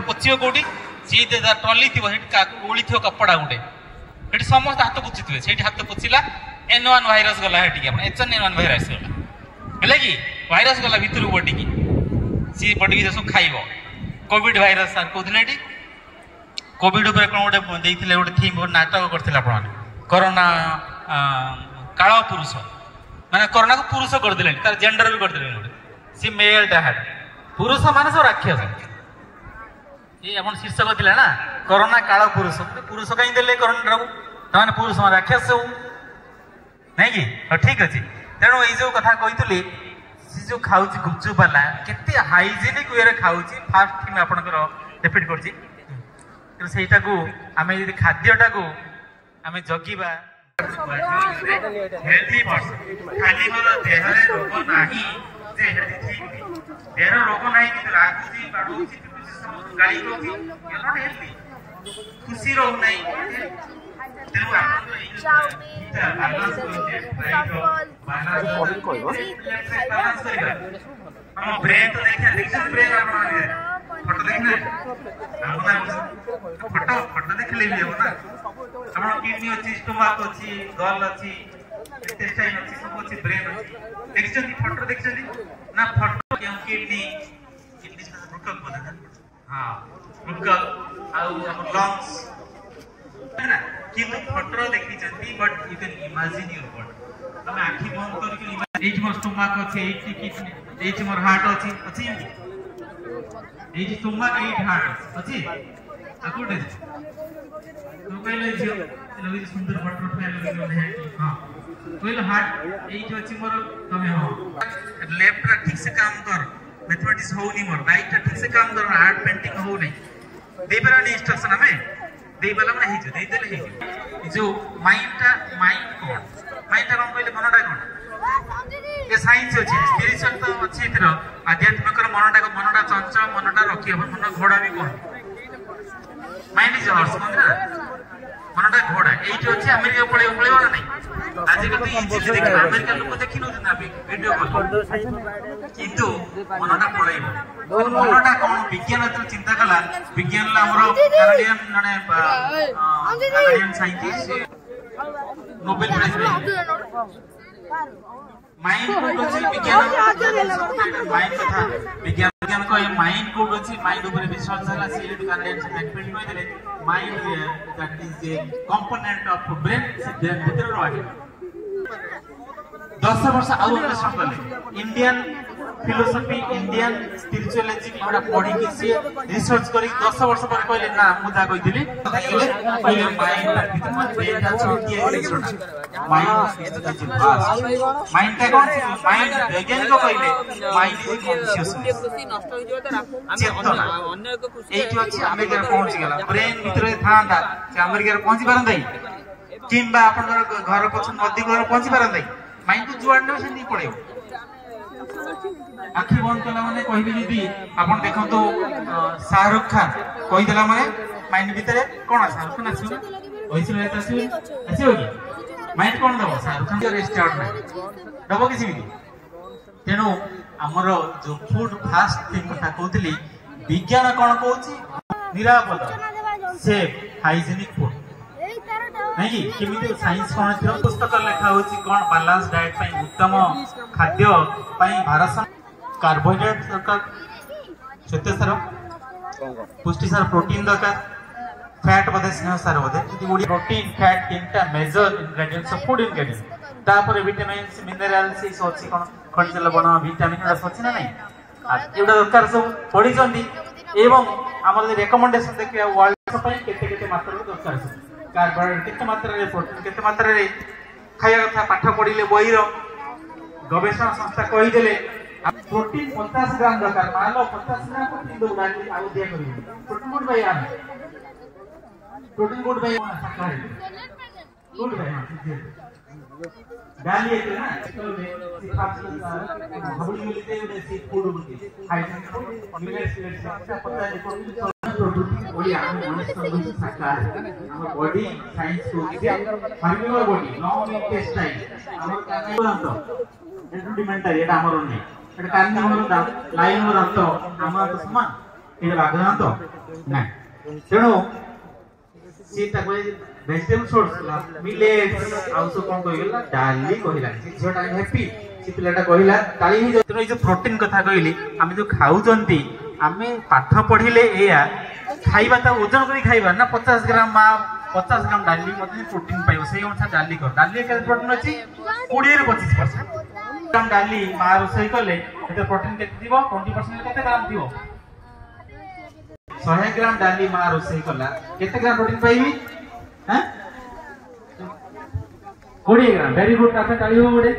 पचिव कौटी सी trolley थी ओली थी कपड़ा गोटे ये समस्त हाथ पोछुवे से हाथ पोछला N1 भाइरस गला H1N1 भाइरस गला कि भाइरस गला भितर बडी की सी बडी की सब खाइब कोविड भाइरस सर कहते कोविड उपर कौन गोटे देते गोटे थीम गोटे नाटक करते कोरोना काल पुरुष माने कोरोना को पुरुष करदे तार जेंडर भी करदे गोटे सी मेल टाइम पुरुष मान सब राक्षस ये अपन शीर्षक थिला ना कोरोना काल पुरुष पुरुष कहीं देले कोरोना को पुरुष राक्षस सब नहीं कि ठीक अच्छे तेणु ये जो कथा कही सी जो खाऊ गुपचुप वाला केते हाइजेनिक वे खाऊ फास्ट थिंग आपंकर रिपीट करटा को आम यदि खाद्यटा को आम जगिबा हेल्थी पर्सन खाली मोर देह रोग नाही जे हेल्थी देह रोग नाही कि रागुची बाडुची गाड़ी खुशी रहो नहीं ब्रेन तो देखिए ब्रेन फोटो देखना फोटो देख ले ना हम किडनी अच्छी स्टोमाक अच्छी गल अच्छी इंटेस्टाइन अच्छी सब अच्छी ब्रेन अच्छी देखिए फोटो देखिए ना फोटो किडनी किडनी रुकक हाँ लंग्स है ना किंतु फोटो देखी but you can imagine your body हम आखि बंद करके एज मोर स्टोमक अछि एज किडनी एज मोर हार्ट अछि एज स्टोमक एज हार्ट अछि अकोटे तो कहले जे लगे सुंदर फोटो उठाइले है हां कहले हार्ट एज अछि मोर तमे हो लेफ्ट रा ठीक से काम कर मैथमेटिक्स हो नहीं मोर राइट ठीक से काम कर आर्ट पेंटिंग हो नहीं दे पर इंस्ट्रक्शन हमें दे वाला में ही जो दे देले ही जो माइंड कोड माइंड ता कहले मनटा कोड ये साइंस अछि स्पिरिचुअल तो अछि इतर आध्यात्मिक मनटा चंचल मनटा रखी हो मन घोड़ा भी कोन माइंड इज हॉर्स कोन ना मनटा घोड़ा एठी अछि अमेरिका पळे वाला नहीं आज कल तो इजी देख अमेरिका लोग देखि न ना वीडियो कॉल किंतु मनटा पळैबो मनटा कोन विज्ञान तो चिंता कला विज्ञान ला हमरो कैनेडियन माने Canadian scientist Nobel prize mind code अछि विज्ञान माइंड कथा विज्ञान को ये माइंड कोड अछि माइंड ऊपर रिसर्च होला से कैनेडियन से एक्सपेरिमेंट कोइ देले mind that is a component of brain से भीतर रहे 10 वर्ष आउ अन्वेषण कले इंडियन फिलोसफी इंडियन स्पिरिचुअलिटी हमरा पढ़ी के से रिसर्च करी 10 वर्ष पर कहले ना मुदा कहितली पहिले माइंड ब्रेन छोटी है माइंड का कौन माइंड वैज्ञानिक कहले माइंड इज कॉन्शियसनेस चेतना एठी अछि अमेरिका पहुंच गेला ब्रेन भीतर थांदा से अमेरिका पहुंची पारंदै किंबा आपन घर पछन नदी घर पहुंची पारंदै माइंड को जुआड़ न से नहीं पड़े आखि बंद कला माने कहबे यदि आपन देखो तो शाहरुख खान कहि देला माने माइंड भीतर कोन शाहरुख खान आछो ओइसे रहता आछो कि माइंड कोन दबो शाहरुख खान के स्टार्ट ना दबो किसी भी तेनो हमर जो फूड फास्ट थिंग कथा कहतली विज्ञान कोन कहउची निरापद सेफ हाइजीनिक फूड नहीं कि साइंस कौन थी पुस्तक लिखा होची कौन बैलेंस डाइट पई उत्तम खाद्य पई भारसाम कार्बोहाइड्रेट दरकार श्वेतसार पुष्टिसार प्रोटीन दरकार फैट बदे स्नेह सार बदे यदि ओडी प्रोटीन फैट तीनटा major ingredients of food ingredients तापर विटामिन्स मिनरल्स इस अछि कोन खनिज लवण विटामिन अछि ना नहीं आ एडा दरकार सब पढी जंदी एवं हमर रिकमेंडेशन देखिया वर्ल्ड पई केते केते मात्रा दरकार छै कार्बोहाइड्रेट केते मात्रा रे प्रोटीन केते मात्रा रे खाया कथा पाठ पढिले बहिरो गवेषणा संस्था कहीदेले प्रोटीन 50 ग्राम दरकार मान लो 50 ग्राम प्रोटीन दो डाली आउ दिया करी प्रोटीन गुड भाई आम प्रोटीन गुड भाई शाकाहारी गुड भाई डाली है ना हबड़ी मिलते हैं सी फूड होती हाइड्रेट फूड मिलेट्स का पता है प्रोटीन ओली आम मनुष्य को शाकाहारी हम बॉडी साइंस को हार्मोनल बॉडी नॉन इंटेस्टाइन हमर काने बोलतो रुडिमेंटरी एटा हमर नै एटा काने हमर लाइन हमर रक्त हमर तो समान एटा बागना तो नै तेणु सीता कोई वेजिटेबल सोर्स मिलेट्स आउसो कोन कहिला डाली कहिला जेटा हैप्पी सी पिलाटा कहिला ताली ही तेणु जो प्रोटीन कथा कहिली हम जो खाउ जंती आमे पाठ पढिले एया खाइबा त ओजन करी खाइबा ना 50 ग्राम 50 ग्राम डाली मते प्रोटीन पाइबो सेही अनुसार डाली कर डाली के प्रोटीन अछि 20 रे 25% ग्राम डाली मा रोसई कले एते प्रोटीन केते दिबो 20% केते ग्राम दिबो 100 ग्राम डाली मा रोसई कला केते ग्राम प्रोटीन पाइबी हैं 20 ग्राम वेरी गुड ताते डाली हो बडे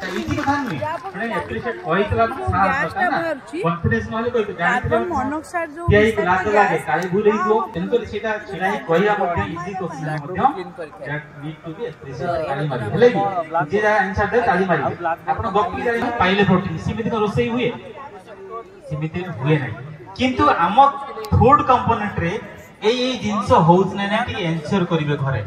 इजी कथा नहीं एने एप्रिशिएट होइतला साहस ना कॉन्फिडेंस माले कोइ कार्बन मोनोऑक्साइड जो यही लाग लागे काली भूल हिजो तेनको सेटा सेटा ही कहिया मध्ये इजी क्वेश्चन मध्ये that need to be appreciate ताली मारी हेले जे जा आंसर दे ताली मारी आपण गप्पी जाई पाइले प्रोटीन सीमित का रोसई हुए सीमित हुए नहीं किंतु आम फूड कंपोनेंट रे एई जिंस होउछ नै ना कि आंसर करिवे घरे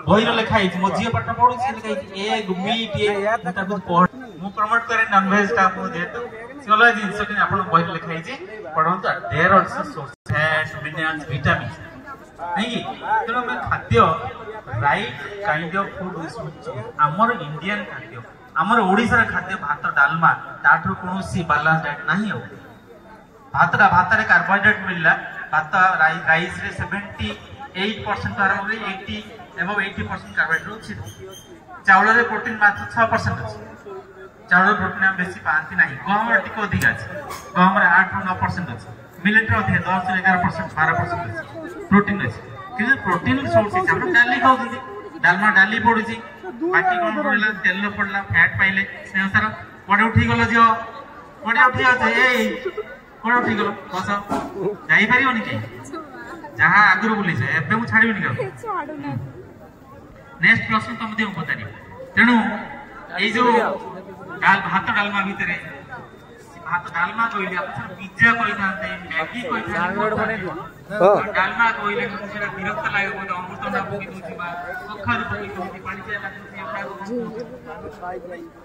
बहिर लेखा है मो झियो पाठ पढु छी लेखा एग मीट ये ता कुछ पढ मु प्रमोट करे नॉन वेज का मु जेतु सिला जिंस कि आपण बहिर लेखा है पढन त there also source fat minerals vitamin नहीं तेनो में खाद्य राइट काइंड ऑफ फूड हमर इंडियन खाद्य हमर ओडिसा खाद्य भात डालमा ताठो कोनोसी बैलेंस डाइट नहीं हो भात रे कार्बोहाइड्रेट मिलला भात राइस रे 78% आरंभ रे 80 एबव 80% कार्बोहाइड्रेट अछि चावल रे प्रोटीन मात्र 6% अछि चावल प्रोटीन हम बेसी पांती नाही गहम रे टिको अधिक अछि गहम रे 8 ରୁ 9% अछि मिलेट रे अधिक 10 ରୁ 11% 12% अछि प्रोटीन अछि कि प्रोटीन सोर्स अछि हम डाली खाउछी डालमा डाली पडुची बाकी कोन पडला तेल पडला फैट पाइले से अनुसार बडे उठी गलो जो बडे उठी आछे ए कोन उठी गलो बस जाई परियोनी के जहां आगुर बोली से एबे मु छाड़ीबनी का नेक्स्ट प्रश्न तुम देउ बतारी तेनु ए जो दाल भात डालमा भितरे भात डालमा कइले अपन पिज्जा कइ थानते मैगी कइ थानते डालमा कइले सेटा विरक्त लागे बोल अमृतंडा पकी दोछि बा कखर पकी दोछि पानी से लागछि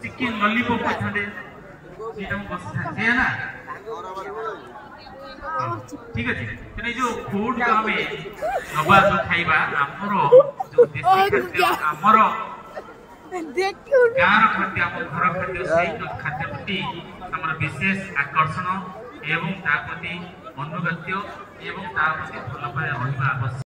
चिकन लॉलीपॉप कइ थानते सेटा मु बस थानते है ना ठीक है तेने जो फूड का हमें नवा जो खाइबा हमरो जो देसी खाद्य हमरो गाँव खाद्य हम घर खाद्य सही खाद्य प्रति हमर विशेष आकर्षण एवं ता प्रति अनुगत्य एवं ता प्रति भल पाए रहिबा आवश्यक।